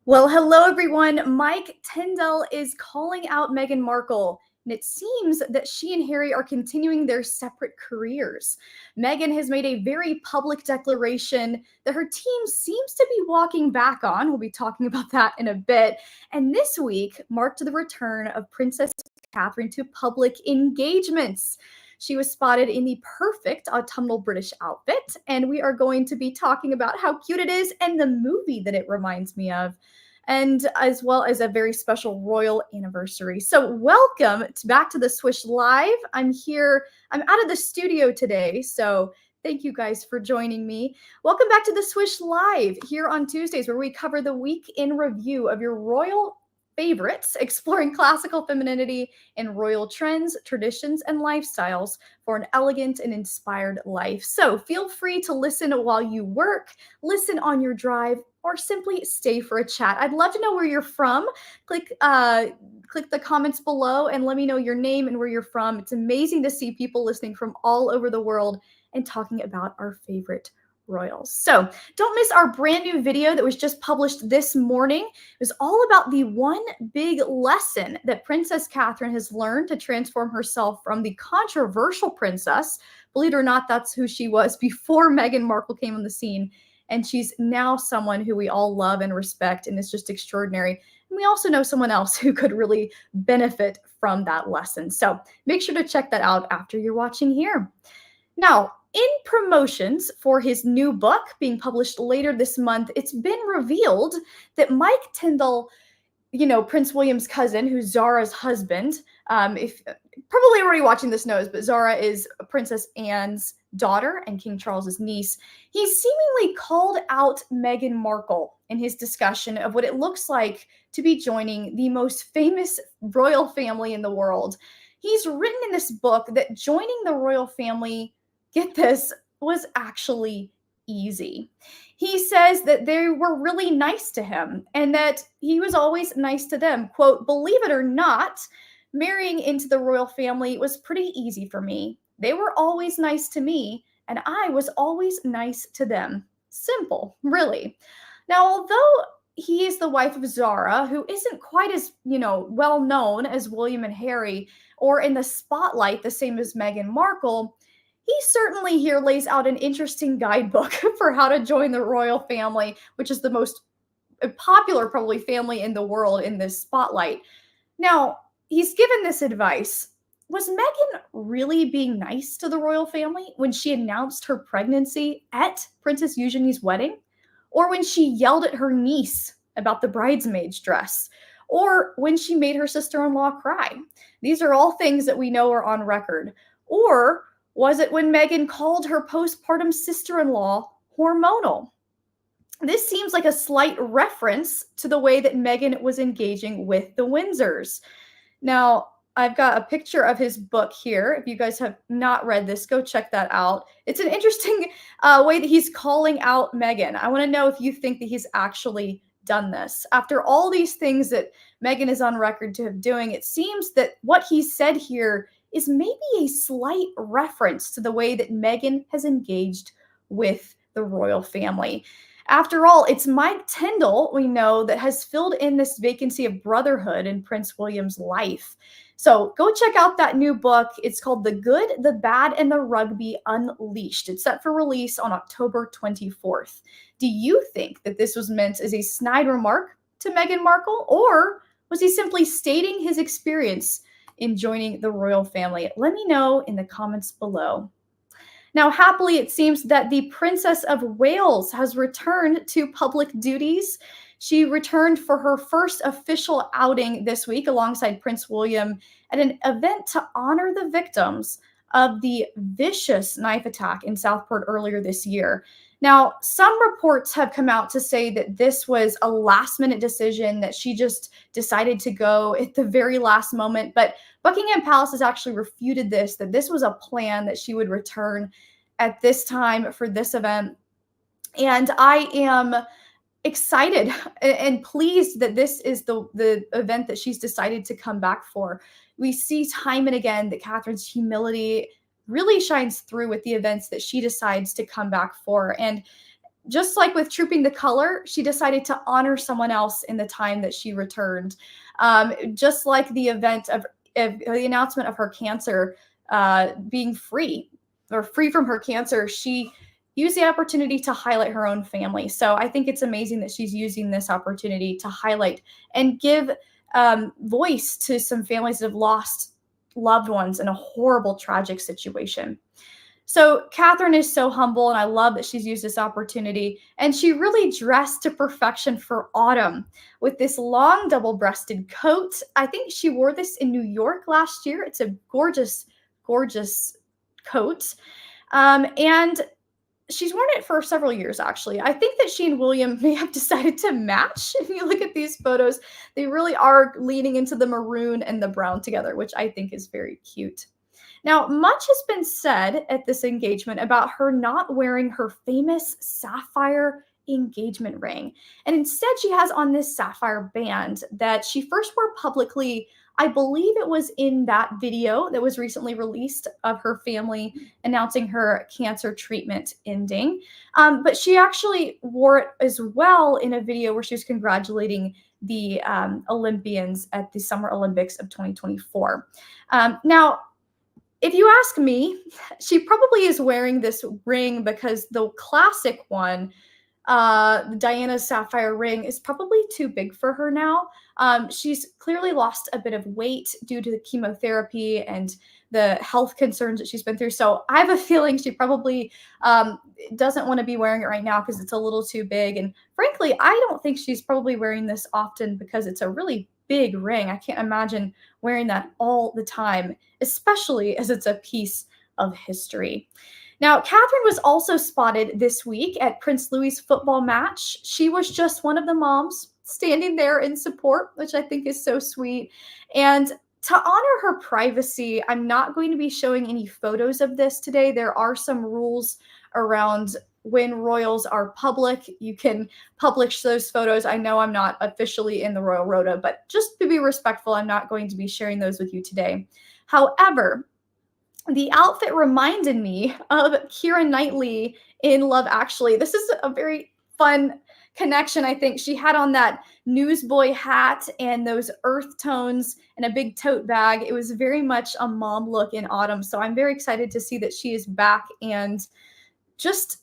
Well, hello everyone. Mike Tindall is calling out Meghan Markle, and it seems that she and Harry are continuing their separate careers. Meghan has made a very public declaration that her team seems to be walking back on. We'll be talking about that in a bit. And this week marked the return of Princess Catherine to public engagements. She was spotted in the perfect autumnal British outfit, and we are going to be talking about how cute it is and the movie that it reminds me of, and as well as a very special royal anniversary. So welcome back to the Swish Live. I'm out of the studio today, so thank you guys for joining me. Welcome back to the Swish Live here on Tuesdays, where we cover the week in review of your royal favorites, exploring classical femininity and royal trends, traditions, and lifestyles for an elegant and inspired life. So feel free to listen while you work, listen on your drive, or simply stay for a chat. I'd love to know where you're from. Click the comments below and let me know your name and where you're from. It's amazing to see people listening from all over the world and talking about our favorite royals. So don't miss our brand new video that was just published this morning. It was all about the one big lesson that Princess Catherine has learned to transform herself from the controversial princess. Believe it or not, that's who she was before Meghan Markle came on the scene. And she's now someone who we all love and respect, and it's just extraordinary. And we also know someone else who could really benefit from that lesson. So make sure to check that out after you're watching here. Now, in promotions for his new book being published later this month, it's been revealed that Mike Tindall, Prince William's cousin, who's Zara's husband, if probably already watching this knows, but Zara is Princess Anne's daughter and King Charles's niece. He seemingly called out Meghan Markle in his discussion of what it looks like to be joining the most famous royal family in the world. He's written in this book that joining the royal family, get this, was actually easy. He says that they were really nice to him and that he was always nice to them. Quote, "Believe it or not, marrying into the royal family was pretty easy for me. They were always nice to me, and I was always nice to them." Simple, really. Now, although he is the wife of Zara, who isn't quite as, well known as William and Harry, or in the spotlight the same as Meghan Markle, he certainly here lays out an interesting guidebook for how to join the royal family, which is the most popular probably family in the world in this spotlight. Now, he's given this advice. Was Meghan really being nice to the royal family when she announced her pregnancy at Princess Eugenie's wedding? Or when she yelled at her niece about the bridesmaid's dress? Or when she made her sister-in-law cry? These are all things that we know are on record. Or was it when Meghan called her postpartum sister-in-law hormonal? This seems like a slight reference to the way that Meghan was engaging with the Windsors. Now, I've got a picture of his book here. If you guys have not read this, go check that out. It's an interesting way that he's calling out Meghan. I want to know if you think that he's actually done this. After all these things that Meghan is on record to have doing, it seems that what he said here is maybe a slight reference to the way that Meghan has engaged with the royal family. After all, it's Mike Tindall, we know, that has filled in this vacancy of brotherhood in Prince William's life. So go check out that new book. It's called The Good, the Bad, and the Rugby Unleashed. It's set for release on October 24th. Do you think that this was meant as a snide remark to Meghan Markle, or was he simply stating his experience in joining the royal family? Let me know in the comments below. Now, happily, it seems that the Princess of Wales has returned to public duties. She returned for her first official outing this week alongside Prince William at an event to honor the victims of the vicious knife attack in Southport earlier this year. Now, some reports have come out to say that this was a last-minute decision, that she just decided to go at the very last moment. But Buckingham Palace has actually refuted this, that this was a plan, that she would return at this time for this event. And I am excited and pleased that this is the event that she's decided to come back for. We see time and again that Catherine's humility really shines through with the events that she decides to come back for. And just like with Trooping the Color, she decided to honor someone else in the time that she returned. Just like the event of the announcement of her cancer being free from her cancer, she used the opportunity to highlight her own family. So I think it's amazing that she's using this opportunity to highlight and give voice to some families that have lost loved ones in a horrible, tragic situation. So Catherine is so humble, and I love that she's used this opportunity. And she really dressed to perfection for autumn with this long double-breasted coat. I think she wore this in New York last year. It's a gorgeous, gorgeous coat. And she's worn it for several years, actually. I think that she and William may have decided to match. If you look at these photos, they really are leaning into the maroon and the brown together, which I think is very cute. Now, much has been said at this engagement about her not wearing her famous sapphire engagement ring. And instead, she has on this sapphire band that she first wore publicly. I believe it was in that video that was recently released of her family announcing her cancer treatment ending. But she actually wore it as well in a video where she was congratulating the Olympians at the Summer Olympics of 2024. Now, if you ask me, she probably is wearing this ring because the classic one, Diana's sapphire ring, is probably too big for her now. She's clearly lost a bit of weight due to the chemotherapy and the health concerns that she's been through. So I have a feeling she probably doesn't want to be wearing it right now because it's a little too big. And frankly, I don't think she's probably wearing this often because it's a really big ring. I can't imagine wearing that all the time, especially as it's a piece of history. Now, Catherine was also spotted this week at Prince Louis's football match. She was just one of the moms standing there in support, which I think is so sweet. And to honor her privacy, I'm not going to be showing any photos of this today. There are some rules around when royals are public. You can publish those photos. I know I'm not officially in the royal rota, but just to be respectful, I'm not going to be sharing those with you today. However, the outfit reminded me of Keira Knightley in Love Actually. This is a very fun connection, I think. She had on that newsboy hat and those earth tones and a big tote bag. It was very much a mom look in autumn. So I'm very excited to see that she is back and just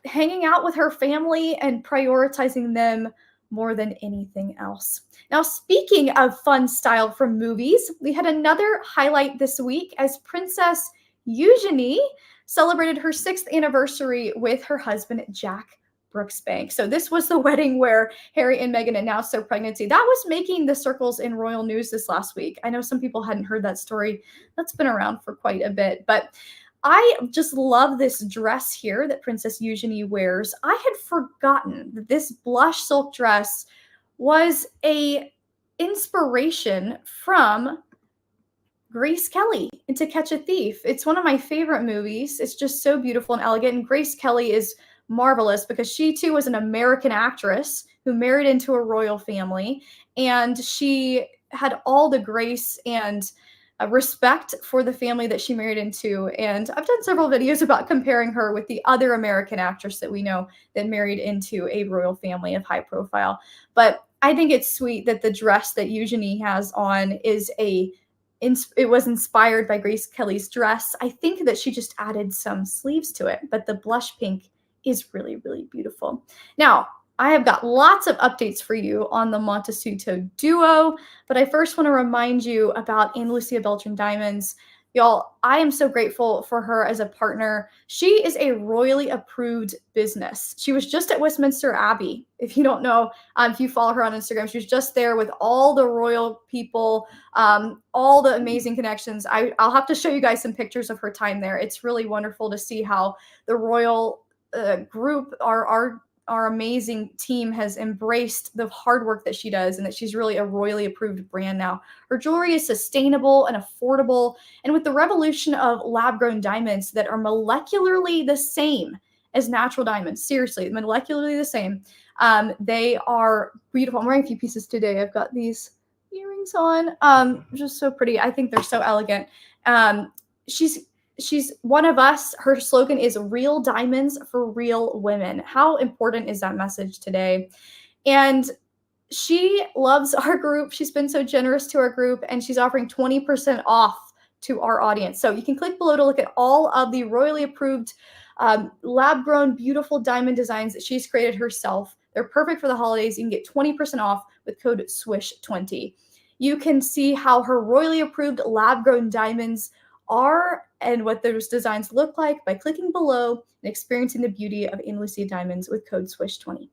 hanging out with her family and prioritizing them more than anything else. Now, speaking of fun style from movies, we had another highlight this week as Princess Eugenie celebrated her 6th anniversary with her husband, Jack Brooksbank. So this was the wedding where Harry and Meghan announced their pregnancy. That was making the circles in royal news this last week. I know some people hadn't heard that story. That's been around for quite a bit, but I just love this dress here that Princess Eugenie wears. I had forgotten that this blush silk dress was a inspiration from Grace Kelly in To Catch a Thief. It's one of my favorite movies. It's just so beautiful and elegant. And Grace Kelly is marvelous because she too was an American actress who married into a royal family. And she had all the grace and respect for the family that she married into. And I've done several videos about comparing her with the other American actress that we know that married into a royal family of high profile. But I think it's sweet that the dress that Eugenie has on is it was inspired by Grace Kelly's dress. I think that she just added some sleeves to it, but the blush pink is really, really beautiful. Now, I have got lots of updates for you on the Montecito duo, but I first want to remind you about Ania Diamonds. Y'all, I am so grateful for her as a partner. She is a royally approved business. She was just at Westminster Abbey. If you don't know, if you follow her on Instagram, she was just there with all the royal people, all the amazing connections. I'll have to show you guys some pictures of her time there. It's really wonderful to see how the royal group, our amazing team, has embraced the hard work that she does and that she's really a royally approved brand now. Her jewelry is sustainable and affordable, and with the revolution of lab-grown diamonds that are molecularly the same as natural diamonds, seriously, molecularly the same, they are beautiful. I'm wearing a few pieces today. I've got these earrings on, just so pretty. I think they're so elegant. She's She's one of us. Her slogan is real diamonds for real women. How important is that message today? And she loves our group. She's been so generous to our group, and she's offering 20% off to our audience. So you can click below to look at all of the royally approved lab-grown beautiful diamond designs that she's created herself. They're perfect for the holidays. You can get 20% off with code SWISH20. You can see how her royally approved lab-grown diamonds are and what those designs look like by clicking below and experiencing the beauty of Ana Lucia Diamonds with code SWISH20.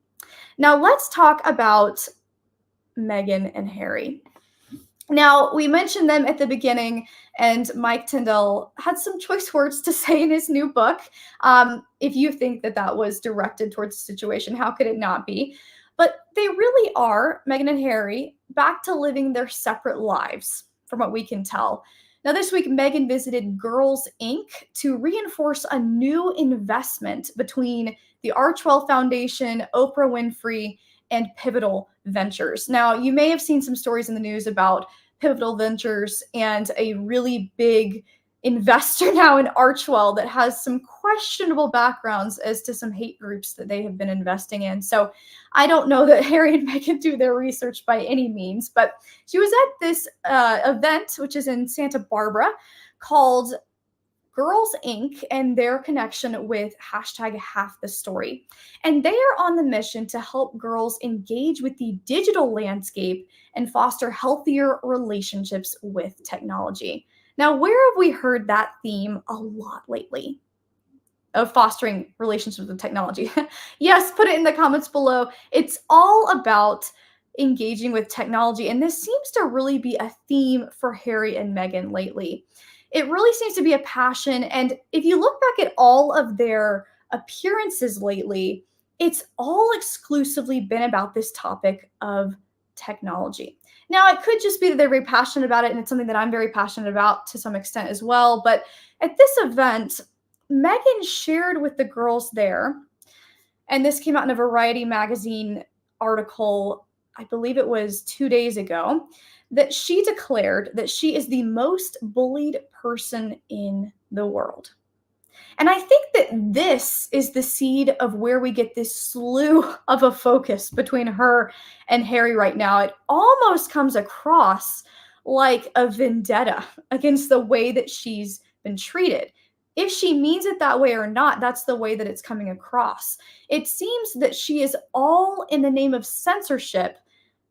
Now let's talk about Meghan and Harry. Now, we mentioned them at the beginning, and Mike Tindall had some choice words to say in his new book. If you think that that was directed towards the situation, how could it not be? But they really are, Meghan and Harry, back to living their separate lives, from what we can tell. Now, this week, Meghan visited Girls Inc. to reinforce a new investment between the Archwell Foundation, Oprah Winfrey, and Pivotal Ventures. Now, you may have seen some stories in the news about Pivotal Ventures and a really big investor now in Archwell that has some questionable backgrounds as to some hate groups that they have been investing in. So I don't know that Harry and Meghan do their research by any means, but she was at this event, which is in Santa Barbara, called Girls Inc. and their connection with hashtag half the story. And they are on the mission to help girls engage with the digital landscape and foster healthier relationships with technology. Now, where have we heard that theme a lot lately? Of fostering relationships with technology. Yes, put it in the comments below. It's all about engaging with technology, and this seems to really be a theme for Harry and Meghan lately. It really seems to be a passion, and if you look back at all of their appearances lately, it's all exclusively been about this topic of technology. Now, it could just be that they're very passionate about it, and it's something that I'm very passionate about to some extent as well, but at this event, Meghan shared with the girls there, and this came out in a Variety magazine article, I believe it was 2 days ago, that she declared that she is the most bullied person in the world. And I think that this is the seed of where we get this slew of a focus between her and Harry right now. It almost comes across like a vendetta against the way that she's been treated. If she means it that way or not, that's the way that it's coming across. It seems that she is all in the name of censorship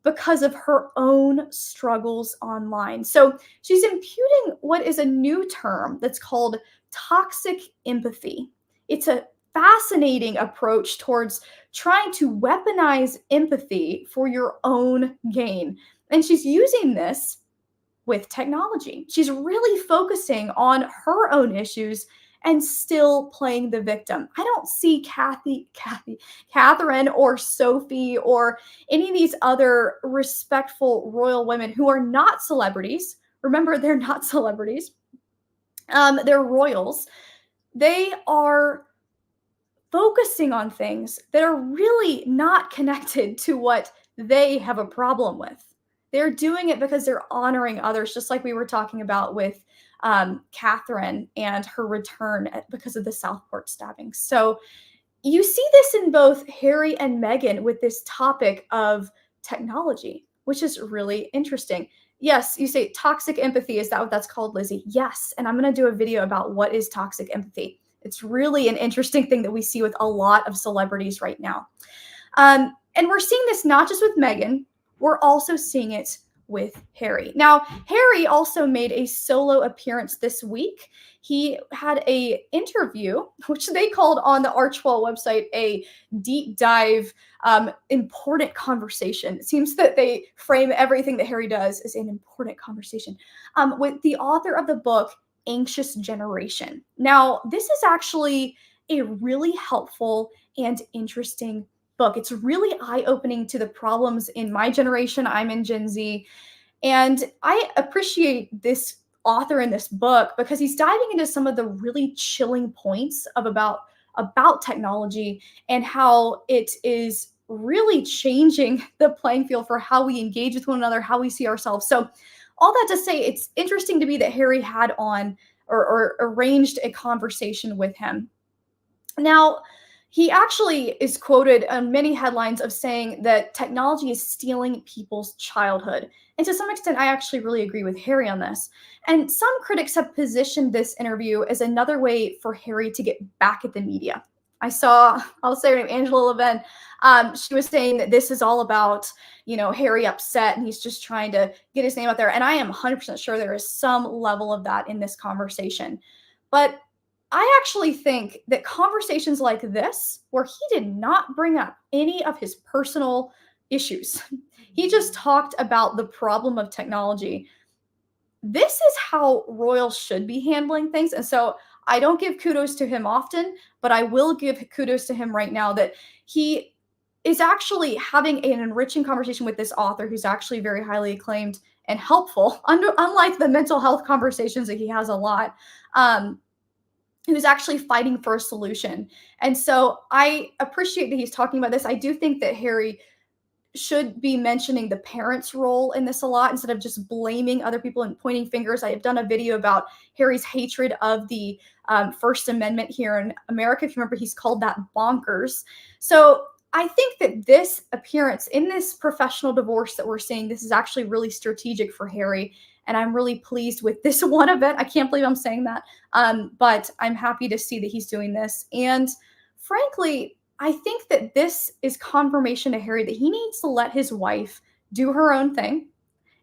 because of her own struggles online. So she's imputing what is a new term that's called toxic empathy. It's a fascinating approach towards trying to weaponize empathy for your own gain. And she's using this with technology. She's really focusing on her own issues and still playing the victim. I don't see Catherine or Sophie or any of these other respectful royal women who are not celebrities. Remember, they're not celebrities. They're royals. They are focusing on things that are really not connected to what they have a problem with. They're doing it because they're honoring others, just like we were talking about with Catherine and her return because of the Southport stabbing. So you see this in both Harry and Meghan with this topic of technology, which is really interesting. Yes, you say toxic empathy. Is that what that's called, Lizzie? Yes. And I'm going to do a video about what is toxic empathy. It's really an interesting thing that we see with a lot of celebrities right now. And we're seeing this not just with Meghan, we're also seeing it with Harry. Now, Harry also made a solo appearance this week. He had an interview, which they called on the Archwell website a deep dive, important conversation. It seems that they frame everything that Harry does as an important conversation with the author of the book, Anxious Generation. Now, this is actually a really helpful and interesting book. It's really eye-opening to the problems in my generation. I'm in Gen Z, and I appreciate this author in this book because he's diving into some of the really chilling points of about technology and how it is really changing the playing field for how we engage with one another, how we see ourselves. So all that to say, it's interesting to me that Harry had on or arranged a conversation with him. Now, he actually is quoted on many headlines of saying that technology is stealing people's childhood. And to some extent, I actually really agree with Harry on this. And some critics have positioned this interview as another way for Harry to get back at the media. I'll say her name, Angela Levin. She was saying that this is all about, Harry upset and he's just trying to get his name out there. And I am 100% sure there is some level of that in this conversation. But I actually think that conversations like this, where he did not bring up any of his personal issues, he just talked about the problem of technology. This is how royals should be handling things. And so I don't give kudos to him often, but I will give kudos to him right now that he is actually having an enriching conversation with this author who's actually very highly acclaimed and helpful, unlike the mental health conversations that he has a lot. Who's actually fighting for a solution. And so I appreciate that he's talking about this. I do think that Harry should be mentioning the parents' role in this a lot instead of just blaming other people and pointing fingers. I have done a video about Harry's hatred of the First Amendment here in America. If you remember, he's called that bonkers. So I think that this appearance in this professional divorce that we're seeing, this is actually really strategic for Harry. And I'm really pleased with this one event. I can't believe I'm saying that. But I'm happy to see that he's doing this. And frankly, I think that this is confirmation to Harry that he needs to let his wife do her own thing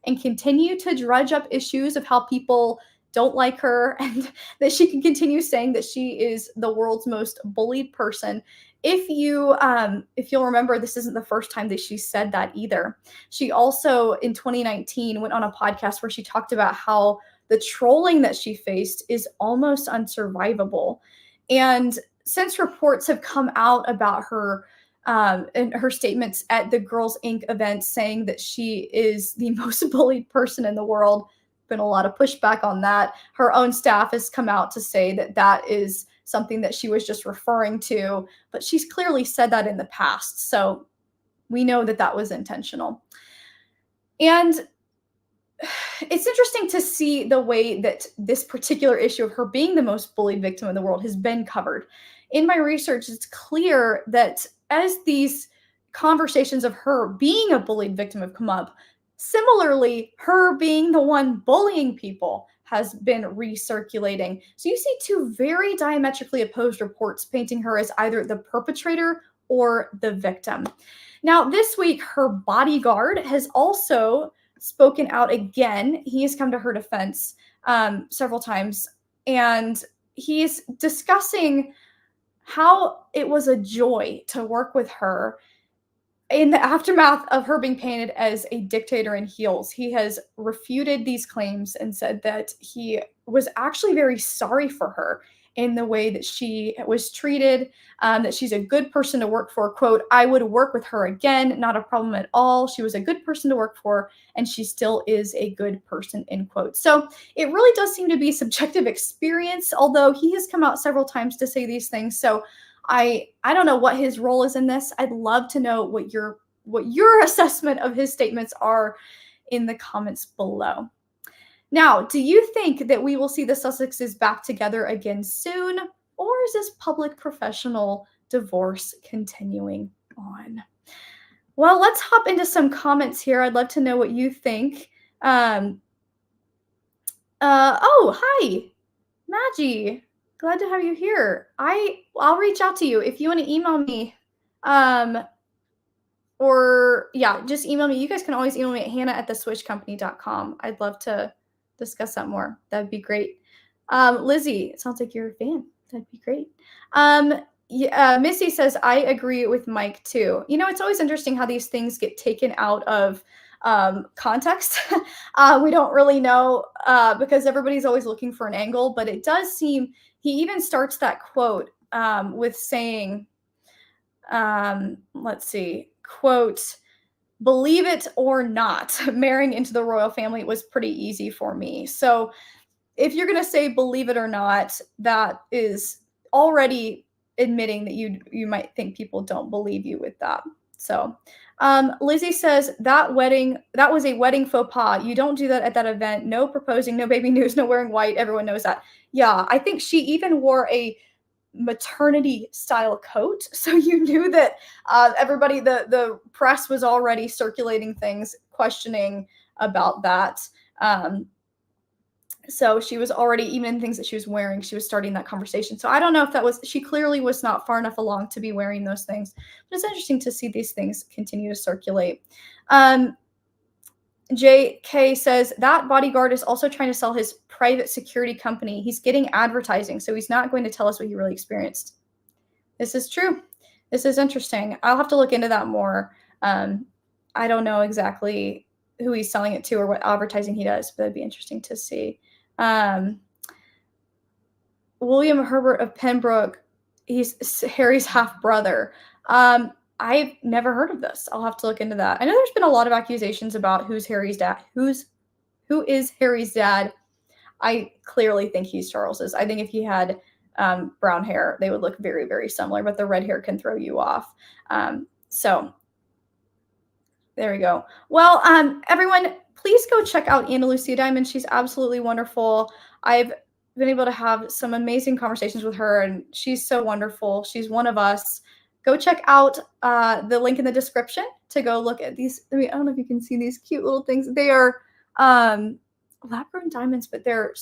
and continue to drudge up issues of how people don't like her, and that she can continue saying that she is the world's most bullied person. If you'll remember, this isn't the first time that she said that either. She also, in 2019, went on a podcast where she talked about how the trolling that she faced is almost unsurvivable. And since reports have come out about her and her statements at the Girls Inc. event saying that she is the most bullied person in the world, been a lot of pushback on that. Her own staff has come out to say that that is something that she was just referring to, but she's clearly said that in the past. So we know that that was intentional. And it's interesting to see the way that this particular issue of her being the most bullied victim in the world has been covered. In my research, it's clear that as these conversations of her being a bullied victim have come up, similarly, her being the one bullying people has been recirculating. So you see two very diametrically opposed reports painting her as either the perpetrator or the victim. Now, this week, her bodyguard has also spoken out again. He has come to her defense several times, and he's discussing how it was a joy to work with her in the aftermath of her being painted as a dictator in heels. He has refuted these claims and said that he was actually very sorry for her in the way that she was treated, that she's a good person to work for. Quote, "I would work with her again, not a problem at all. She was a good person to work for, and she still is a good person," end quote. So it really does seem to be subjective experience, although he has come out several times to say these things. So I don't know what his role is in this. I'd love to know what your assessment of his statements are in the comments below. Now, do you think that we will see the Sussexes back together again soon, or is this public professional divorce continuing on? Well, let's hop into some comments here. I'd love to know what you think. Oh, hi, Maggie. Glad to have you here. I'll reach out to you if you want to email me. Or yeah, just email me. You guys can always email me at hannah@theswishcompany.com. I'd love to discuss that more. That'd be great. Lizzie, it sounds like you're a fan. That'd be great. Missy says, I agree with Mike too. It's always interesting how these things get taken out of context. We don't really know because everybody's always looking for an angle, but it does seem he even starts that quote with saying, let's see, quote, "Believe it or not, marrying into the royal family was pretty easy for me." So if you're going to say believe it or not, that is already admitting that you might think people don't believe you with that. So Lizzie says that was a wedding faux pas. You don't do that at that event. No proposing, no baby news, no wearing white. Everyone knows that. Yeah, I think she even wore a maternity style coat, so you knew that everybody, the press was already circulating things questioning about that. So she was already, even in things that she was wearing, she was starting that conversation. So I don't know if that was, she clearly was not far enough along to be wearing those things. But it's interesting to see these things continue to circulate. JK says that bodyguard is also trying to sell his private security company. He's getting advertising, so he's not going to tell us what he really experienced. This is true. This is interesting. I'll have to look into that more. I don't know exactly who he's selling it to or what advertising he does, but it'd be interesting to see. William Herbert of Pembroke, he's Harry's half brother. I've never heard of this. I'll have to look into that. I know there's been a lot of accusations about who is Harry's dad. I clearly think he's Charles's. I think if he had brown hair, they would look very, very similar, but the red hair can throw you off. So there we go. Well, everyone, please go check out Ania Diamonds. She's absolutely wonderful. I've been able to have some amazing conversations with her, and she's so wonderful. She's one of us. Go check out the link in the description to go look at these. I mean, I don't know if you can see these cute little things. They are lab-grown diamonds, but they're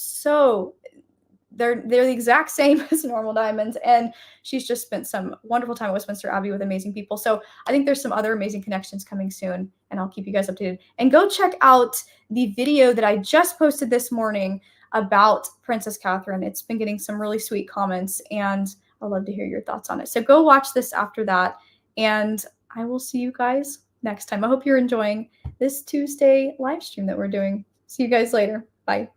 the exact same as normal diamonds, and she's just spent some wonderful time at Westminster Abbey with amazing people. So I think there's some other amazing connections coming soon, and I'll keep you guys updated. And go check out the video that I just posted this morning about Princess Catherine. It's been getting some really sweet comments, and I'd love to hear your thoughts on it. So go watch this after that, and I will see you guys next time. I hope you're enjoying this Tuesday live stream that we're doing. See you guys later. Bye.